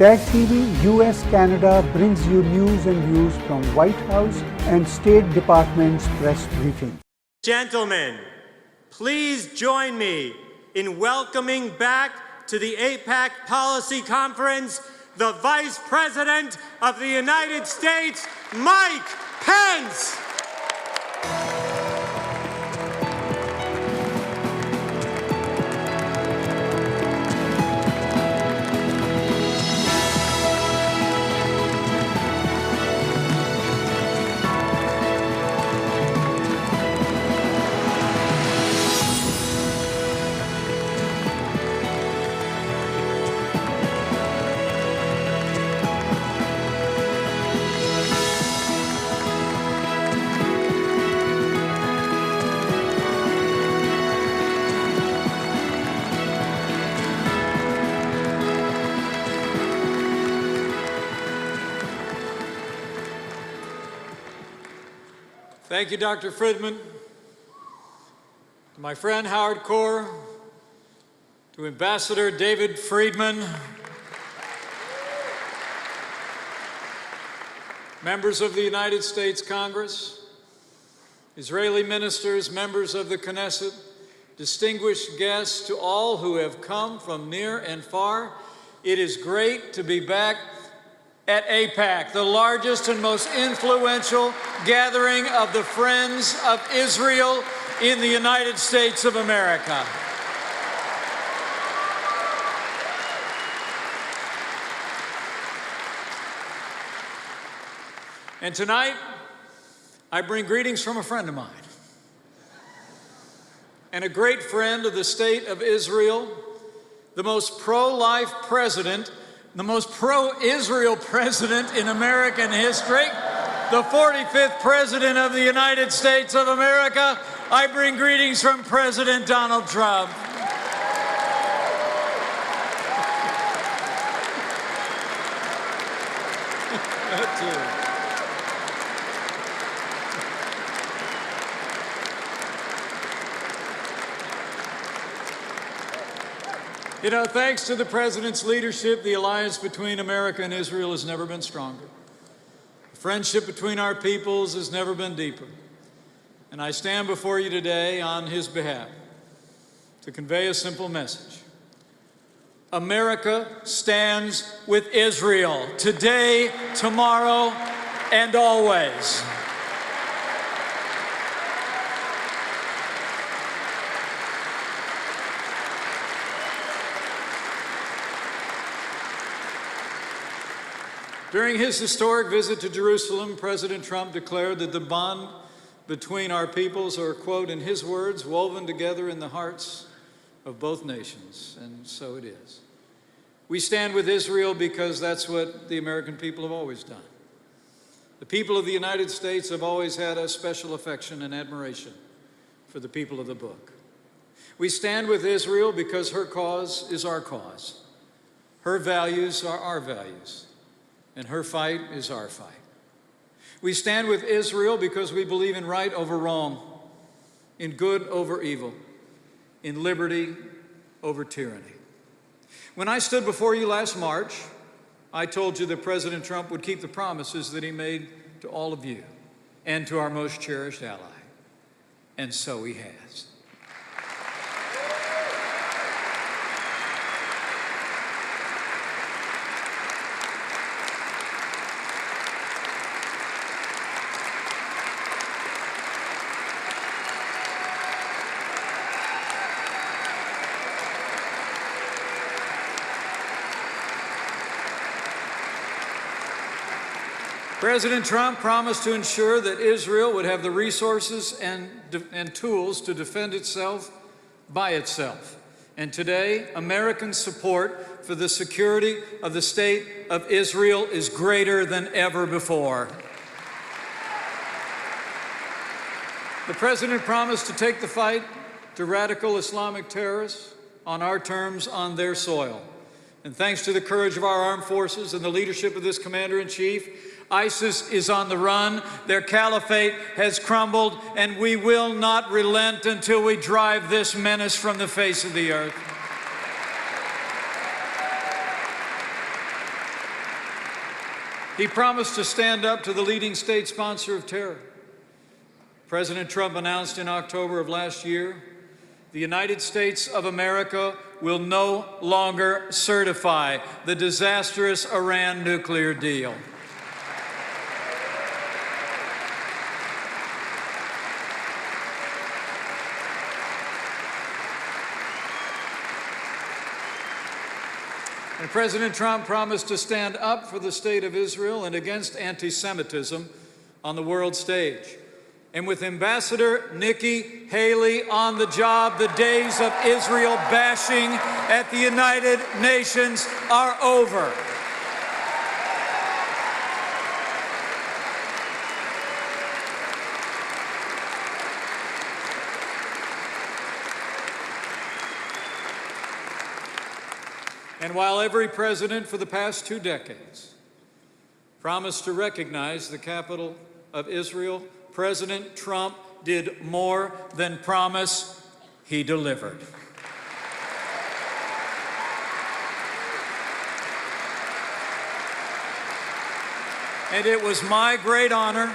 Tag TV US-Canada brings you news and views from White House and State Department's press briefing. Gentlemen, please join me in welcoming back to the APAC Policy Conference the Vice President of the United States, Mike Pence. Thank you, Dr. Friedman. To my friend Howard Corr, to Ambassador David Friedman, members of the United States Congress, Israeli ministers, members of the Knesset, distinguished guests, to all who have come from near and far, it is great to be back at APAC, the largest and most influential gathering of the Friends of Israel in the United States of America. And tonight, I bring greetings from a friend of mine and a great friend of the state of Israel, the most pro-life president, the most pro-Israel president in American history, the 45th President of the United States of America. I bring greetings from President Donald Trump. You know, thanks to the President's leadership, the alliance between America and Israel has never been stronger. The friendship between our peoples has never been deeper. And I stand before you today on his behalf to convey a simple message. America stands with Israel today, tomorrow, and always. During his historic visit to Jerusalem, President Trump declared that the bond between our peoples are, quote, in his words, woven together in the hearts of both nations, and so it is. We stand with Israel because that's what the American people have always done. The people of the United States have always had a special affection and admiration for the people of the book. We stand with Israel because her cause is our cause. Her values are our values. And her fight is our fight. We stand with Israel because we believe in right over wrong, in good over evil, in liberty over tyranny. When I stood before you last March, I told you that President Trump would keep the promises that he made to all of you and to our most cherished ally. And so he has. President Trump promised to ensure that Israel would have the resources and tools to defend itself by itself. And today, American support for the security of the state of Israel is greater than ever before. The President promised to take the fight to radical Islamic terrorists on our terms, on their soil. And thanks to the courage of our armed forces and the leadership of this Commander-in-Chief, ISIS is on the run, their caliphate has crumbled, and we will not relent until we drive this menace from the face of the earth. He promised to stand up to the leading state sponsor of terror. President Trump announced in October of last year, the United States of America will no longer certify the disastrous Iran nuclear deal. And President Trump promised to stand up for the state of Israel and against anti-Semitism on the world stage. And with Ambassador Nikki Haley on the job, the days of Israel bashing at the United Nations are over. And while every president for the past 2 decades promised to recognize the capital of Israel, President Trump did more than promise, he delivered. And it was my great honor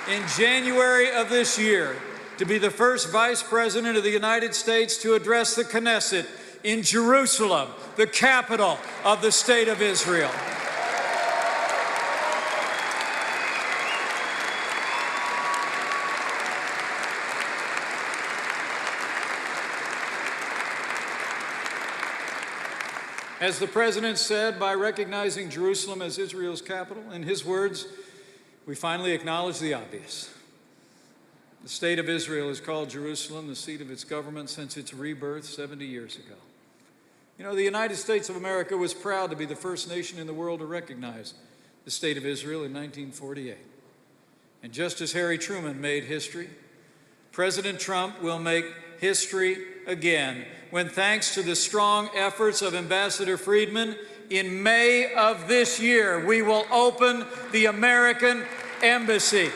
in January of this year to be the first Vice President of the United States to address the Knesset in Jerusalem, the capital of the State of Israel. As the President said, by recognizing Jerusalem as Israel's capital, in his words, we finally acknowledge the obvious. The State of Israel has called Jerusalem the seat of its government since its rebirth 70 years ago. You know, the United States of America was proud to be the first nation in the world to recognize the State of Israel in 1948. And just as Harry Truman made history, President Trump will make history again when, thanks to the strong efforts of Ambassador Friedman, in May of this year, we will open the American Embassy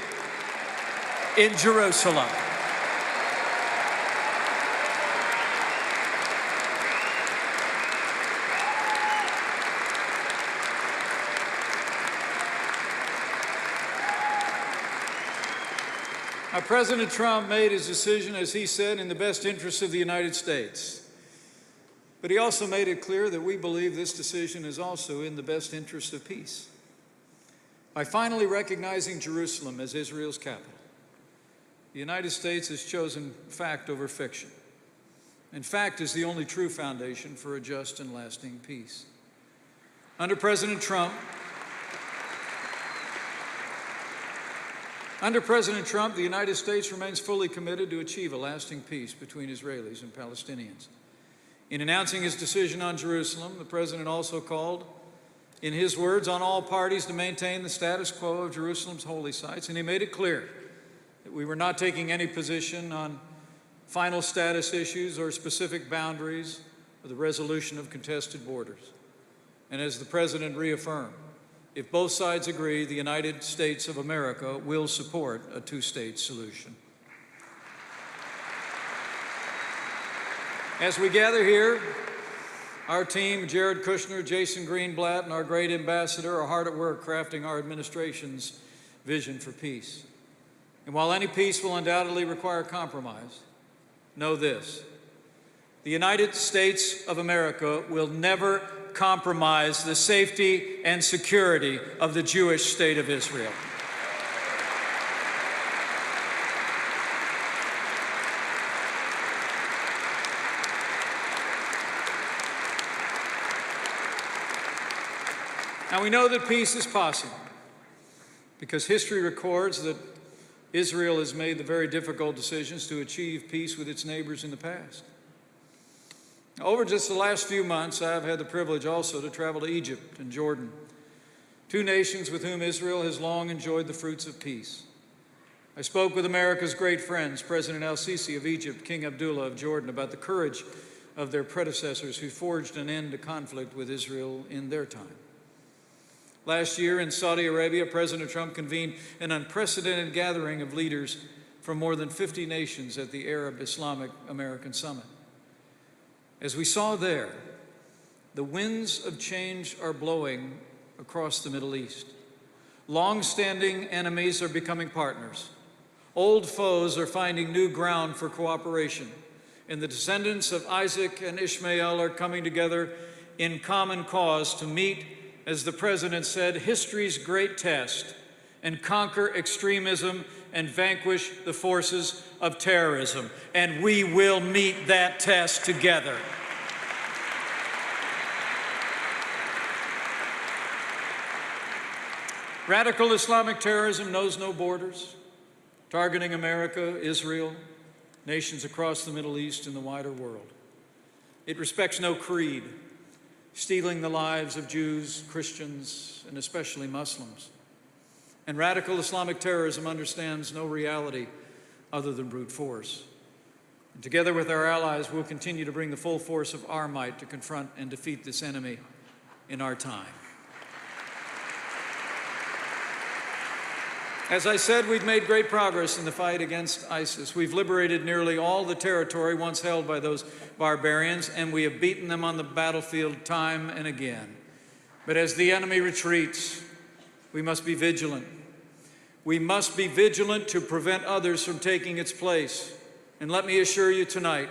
in Jerusalem. Now, President Trump made his decision, as he said, in the best interest of the United States. But he also made it clear that we believe this decision is also in the best interest of peace. By finally recognizing Jerusalem as Israel's capital, the United States has chosen fact over fiction. And fact is the only true foundation for a just and lasting peace. Under President Trump, the United States remains fully committed to achieve a lasting peace between Israelis and Palestinians. In announcing his decision on Jerusalem, the President also called, in his words, on all parties to maintain the status quo of Jerusalem's holy sites, and he made it clear that we were not taking any position on final status issues or specific boundaries or the resolution of contested borders. And as the President reaffirmed, if both sides agree, the United States of America will support a two-state solution. As we gather here, our team, Jared Kushner, Jason Greenblatt, and our great ambassador are hard at work crafting our administration's vision for peace. And while any peace will undoubtedly require compromise, know this: the United States of America will never compromise the safety and security of the Jewish state of Israel. Now, we know that peace is possible because history records that Israel has made the very difficult decisions to achieve peace with its neighbors in the past. Over just the last few months, I've had the privilege also to travel to Egypt and Jordan, two nations with whom Israel has long enjoyed the fruits of peace. I spoke with America's great friends, President al-Sisi of Egypt, King Abdullah of Jordan, about the courage of their predecessors who forged an end to conflict with Israel in their time. Last year in Saudi Arabia, President Trump convened an unprecedented gathering of leaders from more than 50 nations at the Arab Islamic American Summit. As we saw there, the winds of change are blowing across the Middle East. Long-standing enemies are becoming partners. Old foes are finding new ground for cooperation. And the descendants of Isaac and Ishmael are coming together in common cause to meet, as the President said, history's great test and conquer extremism and vanquish the forces of terrorism. And we will meet that test together. Radical Islamic terrorism knows no borders, targeting America, Israel, nations across the Middle East and the wider world. It respects no creed, stealing the lives of Jews, Christians, and especially Muslims. And radical Islamic terrorism understands no reality other than brute force. And together with our allies, we'll continue to bring the full force of our might to confront and defeat this enemy in our time. As I said, we've made great progress in the fight against ISIS. We've liberated nearly all the territory once held by those barbarians, and we have beaten them on the battlefield time and again. But as the enemy retreats, we must be vigilant. We must be vigilant to prevent others from taking its place. And let me assure you tonight,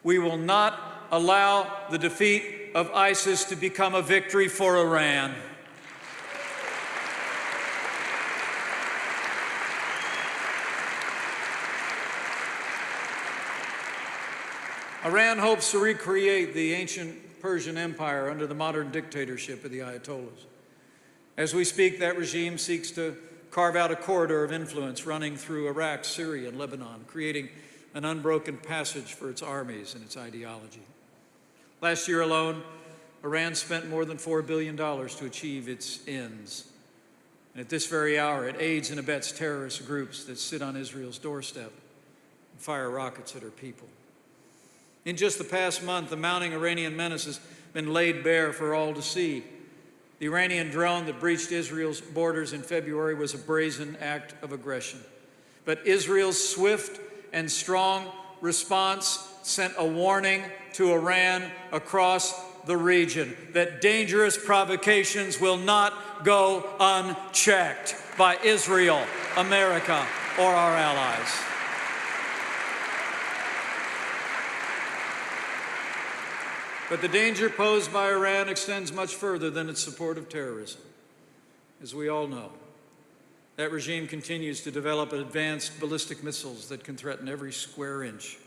we will not allow the defeat of ISIS to become a victory for Iran. Iran hopes to recreate the ancient Persian Empire under the modern dictatorship of the Ayatollahs. As we speak, that regime seeks to carve out a corridor of influence running through Iraq, Syria, and Lebanon, creating an unbroken passage for its armies and its ideology. Last year alone, Iran spent more than $4 billion to achieve its ends. And at this very hour, it aids and abets terrorist groups that sit on Israel's doorstep and fire rockets at her people. In just the past month, the mounting Iranian menace has been laid bare for all to see. The Iranian drone that breached Israel's borders in February was a brazen act of aggression. But Israel's swift and strong response sent a warning to Iran across the region that dangerous provocations will not go unchecked by Israel, America, or our allies. But the danger posed by Iran extends much further than its support of terrorism. As we all know, that regime continues to develop advanced ballistic missiles that can threaten every square inch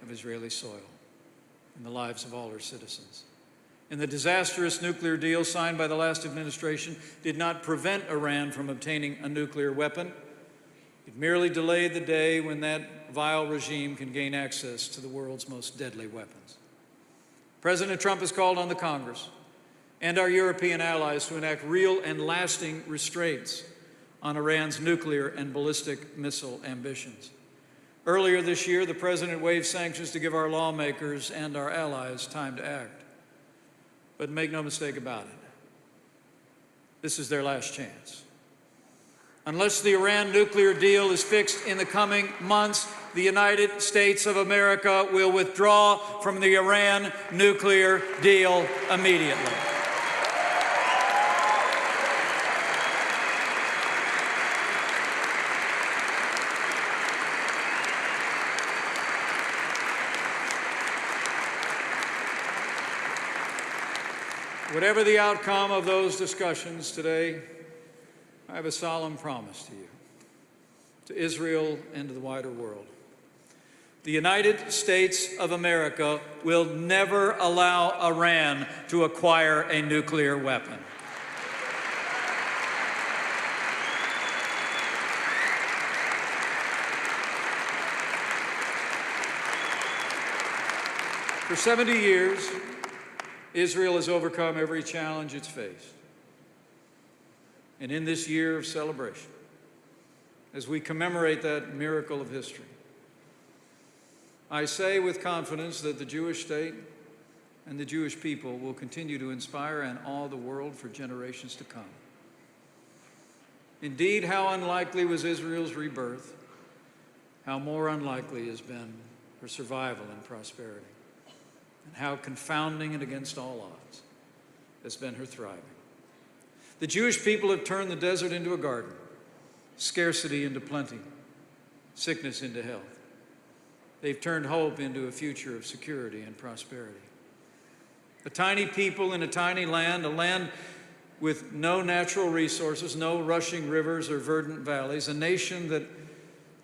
of Israeli soil and the lives of all her citizens. And the disastrous nuclear deal signed by the last administration did not prevent Iran from obtaining a nuclear weapon. It merely delayed the day when that vile regime can gain access to the world's most deadly weapons. President Trump has called on the Congress and our European allies to enact real and lasting restraints on Iran's nuclear and ballistic missile ambitions. Earlier this year, the President waived sanctions to give our lawmakers and our allies time to act. But make no mistake about it, this is their last chance. Unless the Iran nuclear deal is fixed in the coming months, the United States of America will withdraw from the Iran nuclear deal immediately. Whatever the outcome of those discussions today, I have a solemn promise to you, to Israel and to the wider world. The United States of America will never allow Iran to acquire a nuclear weapon. For 70 years, Israel has overcome every challenge it's faced. And in this year of celebration, as we commemorate that miracle of history, I say with confidence that the Jewish state and the Jewish people will continue to inspire and awe the world for generations to come. Indeed, how unlikely was Israel's rebirth, how more unlikely has been her survival and prosperity, and how confounding and against all odds has been her thriving. The Jewish people have turned the desert into a garden, scarcity into plenty, sickness into health. They've turned hope into a future of security and prosperity. A tiny people in a tiny land, a land with no natural resources, no rushing rivers or verdant valleys, a nation that,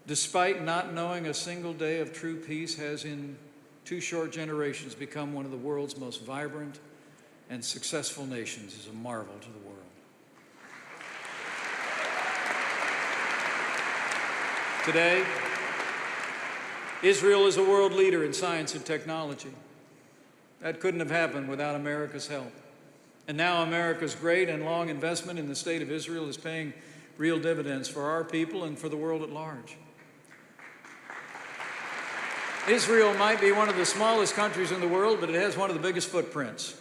despite not knowing a single day of true peace, has in 2 short generations become one of the world's most vibrant and successful nations, is a marvel to the world. Today, Israel is a world leader in science and technology. That couldn't have happened without America's help. And now America's great and long investment in the state of Israel is paying real dividends for our people and for the world at large. Israel might be one of the smallest countries in the world, but it has one of the biggest footprints.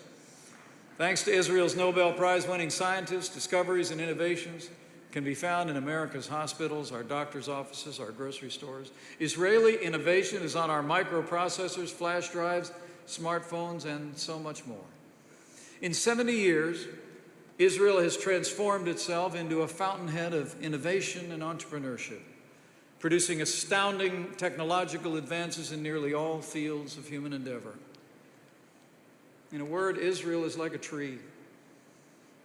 Thanks to Israel's Nobel Prize-winning scientists, discoveries and innovations can be found in America's hospitals, our doctors' offices, our grocery stores. Israeli innovation is on our microprocessors, flash drives, smartphones, and so much more. In 70 years, Israel has transformed itself into a fountainhead of innovation and entrepreneurship, producing astounding technological advances in nearly all fields of human endeavor. In a word, Israel is like a tree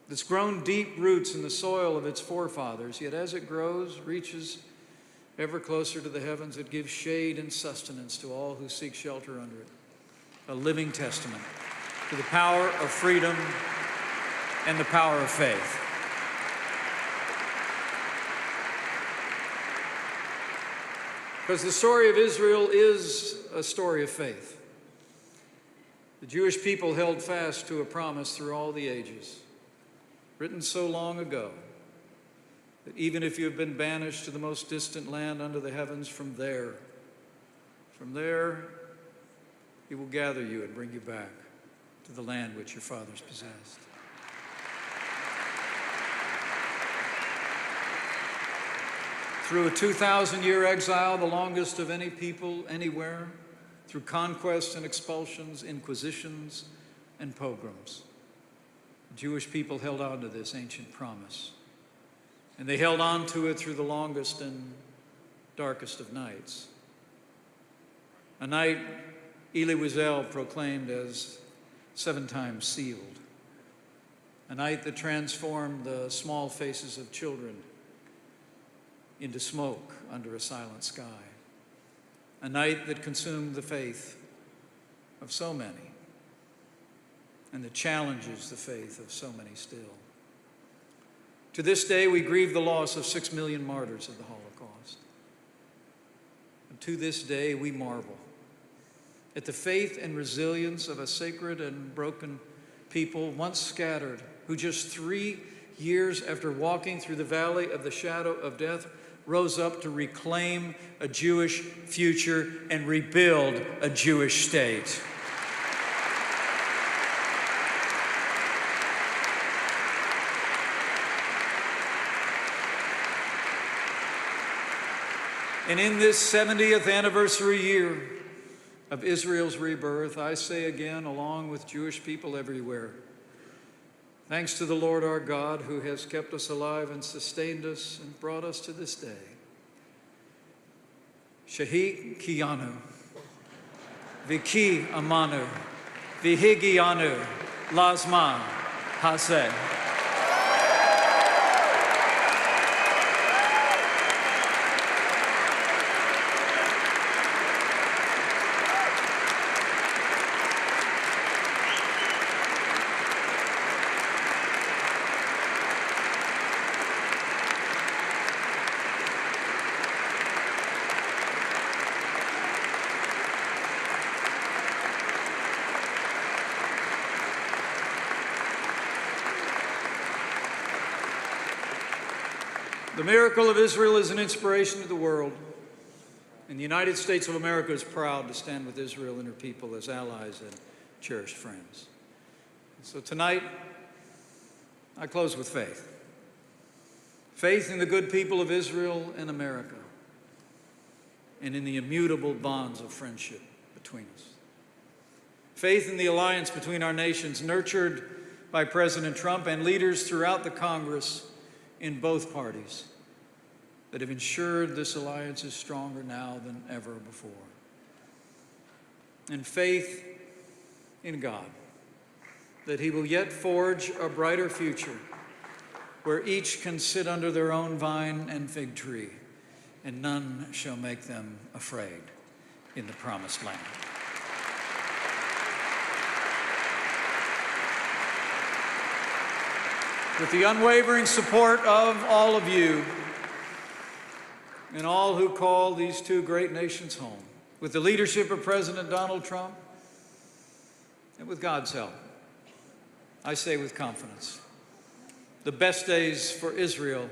that's grown deep roots in the soil of its forefathers, yet as it grows, reaches ever closer to the heavens, it gives shade and sustenance to all who seek shelter under it. A living testament to the power of freedom and the power of faith. Because the story of Israel is a story of faith. The Jewish people held fast to a promise through all the ages, written so long ago that even if you have been banished to the most distant land under the heavens, from there, he will gather you and bring you back to the land which your fathers possessed. Through a 2,000-year exile, the longest of any people anywhere, through conquests and expulsions, inquisitions and pogroms, the Jewish people held on to this ancient promise. And they held on to it through the longest and darkest of nights. A night Elie Wiesel proclaimed as 7 times sealed. A night that transformed the small faces of children into smoke under a silent sky. A night that consumed the faith of so many and that challenges the faith of so many still. To this day, we grieve the loss of 6 million martyrs of the Holocaust. And to this day, we marvel at the faith and resilience of a sacred and broken people once scattered, who just 3 years after walking through the valley of the shadow of death rose up to reclaim a Jewish future and rebuild a Jewish state. And in this 70th anniversary year of Israel's rebirth, I say again, along with Jewish people everywhere, thanks to the Lord our God, who has kept us alive and sustained us and brought us to this day. Shehi Kiyanu, Viki Amanu, Vihigianu, Lazman, Haseh. The miracle of Israel is an inspiration to the world, and the United States of America is proud to stand with Israel and her people as allies and cherished friends. So tonight, I close with faith. Faith in the good people of Israel and America, and in the immutable bonds of friendship between us. Faith in the alliance between our nations, nurtured by President Trump and leaders throughout the Congress in both parties that have ensured this alliance is stronger now than ever before. And faith in God that He will yet forge a brighter future where each can sit under their own vine and fig tree, and none shall make them afraid in the promised land. With the unwavering support of all of you and all who call these two great nations home, with the leadership of President Donald Trump, and with God's help, I say with confidence, the best days for Israel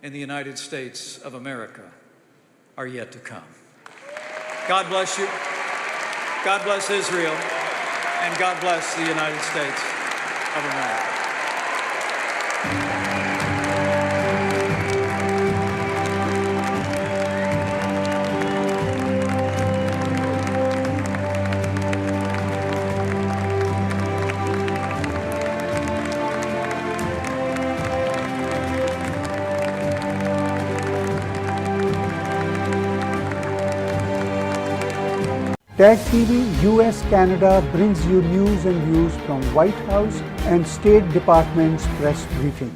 and the United States of America are yet to come. God bless you. God bless Israel. And God bless the United States of America. Tag TV US Canada brings you news and views from White House and State Department's press briefing.